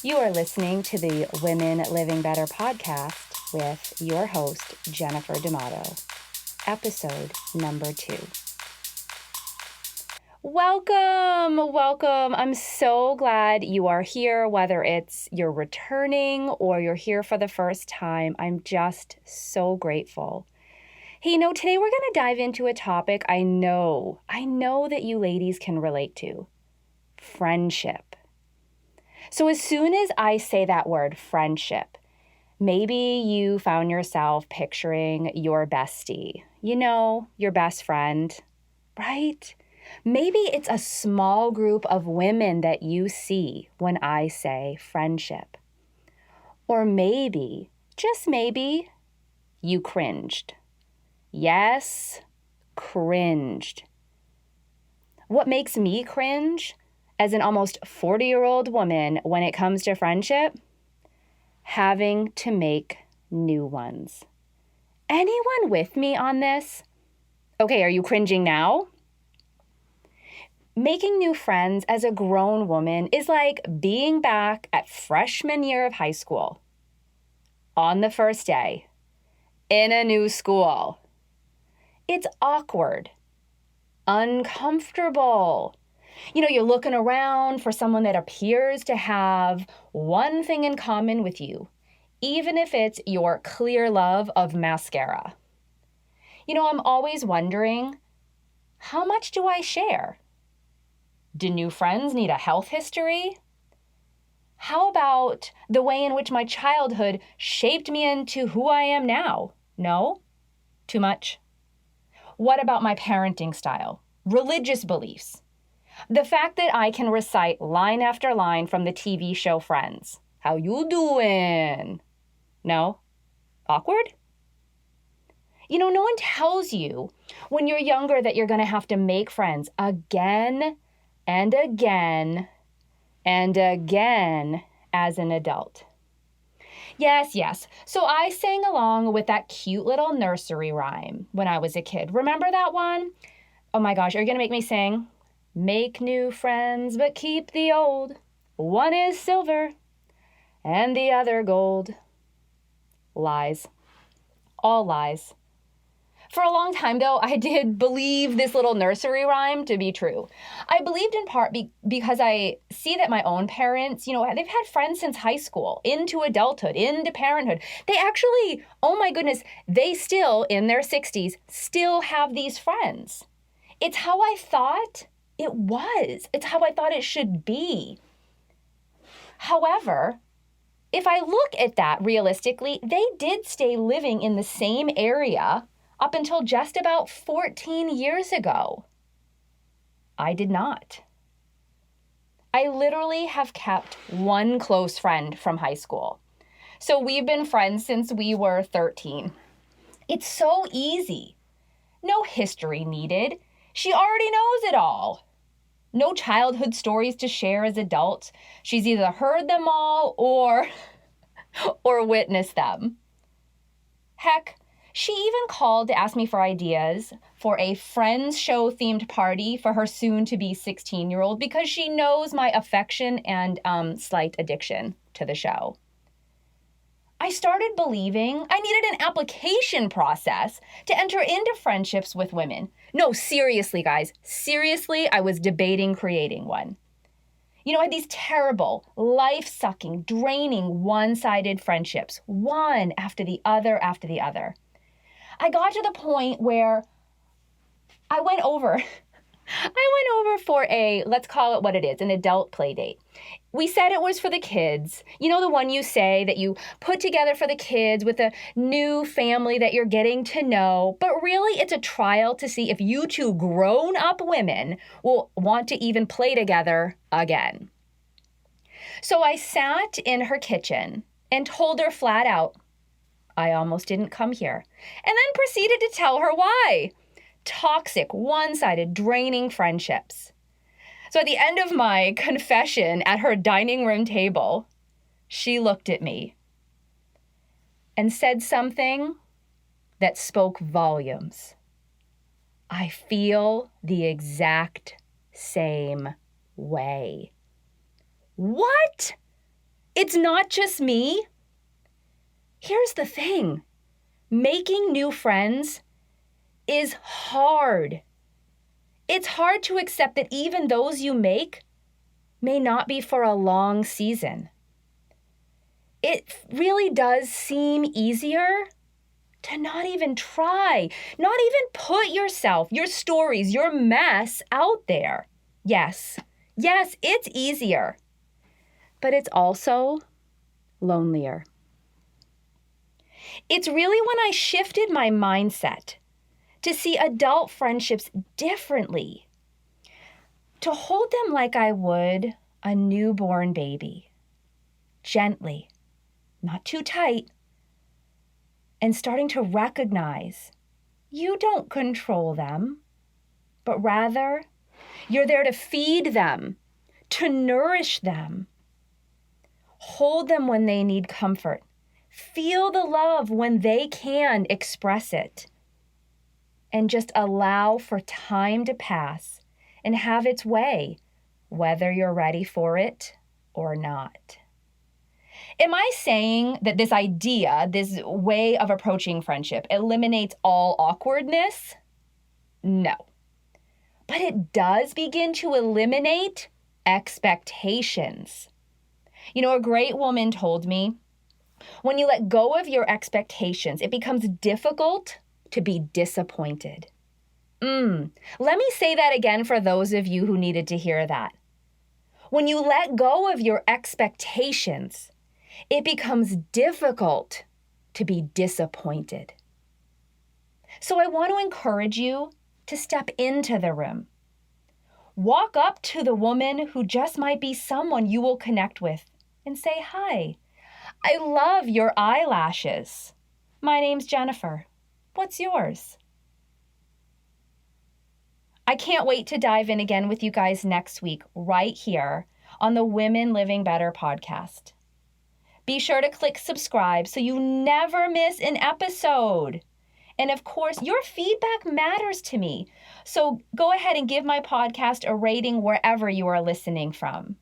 You are listening to the Women Living Better podcast with your host, Jennifer D'Amato, episode number 2. Welcome. I'm so glad you are here, whether it's you're returning or you're here for the first time. I'm just so grateful. Hey, today we're going to dive into a topic I know that you ladies can relate to: friendship. So as soon as I say that word, friendship, maybe you found yourself picturing your bestie, your best friend, right? Maybe it's a small group of women that you see when I say friendship. Or maybe, just maybe, you cringed. Yes, cringed. What makes me cringe as an almost 40-year-old woman when it comes to friendship? Having to make new ones. Anyone with me on this? Okay, are you cringing now? Making new friends as a grown woman is like being back at freshman year of high school, on the first day, in a new school. It's awkward, uncomfortable. You're looking around for someone that appears to have one thing in common with you, even if it's your clear love of mascara. I'm always wondering, how much do I share? Do new friends need a health history? How about the way in which my childhood shaped me into who I am now? No? Too much? What about my parenting style? Religious beliefs? The fact that I can recite line after line from the TV show Friends. How you doing? No? Awkward? No one tells you when you're younger that you're going to have to make friends again and again and again as an adult. Yes. So I sang along with that cute little nursery rhyme when I was a kid. Remember that one? Oh my gosh, are you going to make me sing? Make new friends, but keep the old. One is silver and the other gold. Lies. All lies. For a long time, though, I did believe this little nursery rhyme to be true. I believed in part because I see that my own parents, they've had friends since high school, into adulthood, into parenthood. They actually, oh my goodness, they still, in their 60s, still have these friends. It's how I thought it was. It's how I thought it should be. However, if I look at that realistically, they did stay living in the same area up until just about 14 years ago. I did not. I literally have kept one close friend from high school. So we've been friends since we were 13. It's so easy. No history needed. She already knows it all. No childhood stories to share as adults. She's either heard them all or witnessed them. Heck, she even called to ask me for ideas for a Friends show themed party for her soon-to-be 16-year-old because she knows my affection and slight addiction to the show. I started believing I needed an application process to enter into friendships with women. No, seriously, guys. Seriously, I was debating creating one. I had these terrible, life-sucking, draining, one-sided friendships, one after the other after the other. I got to the point where I went over for a, let's call it what it is, an adult play date. We said it was for the kids. The one you say that you put together for the kids with a new family that you're getting to know. But really, it's a trial to see if you two grown-up women will want to even play together again. So I sat in her kitchen and told her flat out, I almost didn't come here, and then proceeded to tell her why. Toxic, one-sided, draining friendships. So at the end of my confession at her dining room table, she looked at me and said something that spoke volumes. I feel the exact same way. What? It's not just me. Here's the thing. Making new friends is hard. It's hard to accept that even those you make may not be for a long season. It really does seem easier to not even try, not even put yourself, your stories, your mess out there. Yes, it's easier, but it's also lonelier. It's really when I shifted my mindset to see adult friendships differently, to hold them like I would a newborn baby, gently, not too tight, and starting to recognize you don't control them, but rather you're there to feed them, to nourish them, hold them when they need comfort, feel the love when they can express it, and just allow for time to pass and have its way, whether you're ready for it or not. Am I saying that this idea, this way of approaching friendship, eliminates all awkwardness? No. But it does begin to eliminate expectations. You know, a great woman told me, when you let go of your expectations, it becomes difficult to be disappointed. Let me say that again for those of you who needed to hear that. When you let go of your expectations, it becomes difficult to be disappointed. So I want to encourage you to step into the room. Walk up to the woman who just might be someone you will connect with and say, "Hi, I love your eyelashes. My name's Jennifer. What's yours?" I can't wait to dive in again with you guys next week, right here on the Women Living Better podcast. Be sure to click subscribe so you never miss an episode. And of course, your feedback matters to me. So go ahead and give my podcast a rating wherever you are listening from.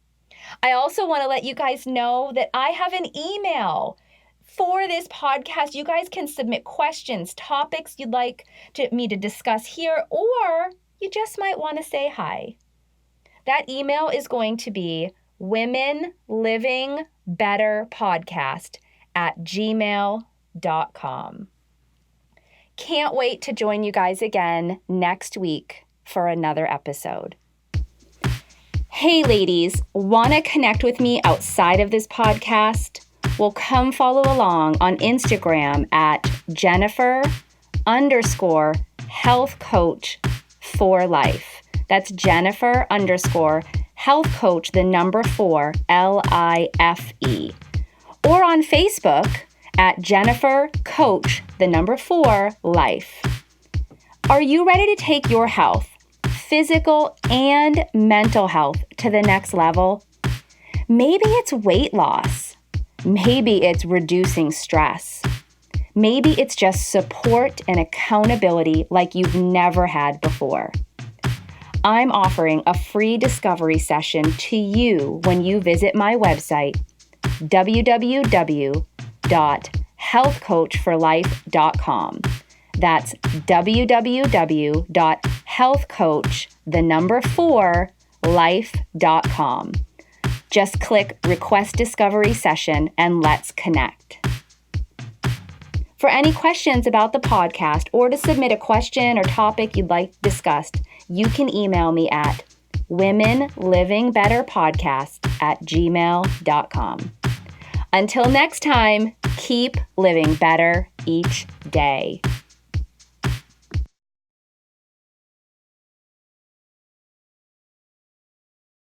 I also want to let you guys know that I have an email for this podcast. You guys can submit questions, topics you'd like me to discuss here, or you just might want to say hi. That email is going to be womenlivingbetterpodcast@gmail.com. Can't wait to join you guys again next week for another episode. Hey ladies, want to connect with me outside of this podcast? Well, come follow along on Instagram at Jennifer_health_coach4life. That's Jennifer_health_coach 4LIFE. Or on Facebook at Jennifer_coach 4life. Are you ready to take your health, physical and mental health, to the next level? Maybe it's weight loss. Maybe it's reducing stress. Maybe it's just support and accountability like you've never had before. I'm offering a free discovery session to you when you visit my website, www.healthcoach4life.com. That's www.healthcoach4life.com. Just click Request Discovery Session and let's connect. For any questions about the podcast or to submit a question or topic you'd like discussed, you can email me at womenlivingbetterpodcast@gmail.com. Until next time, keep living better each day.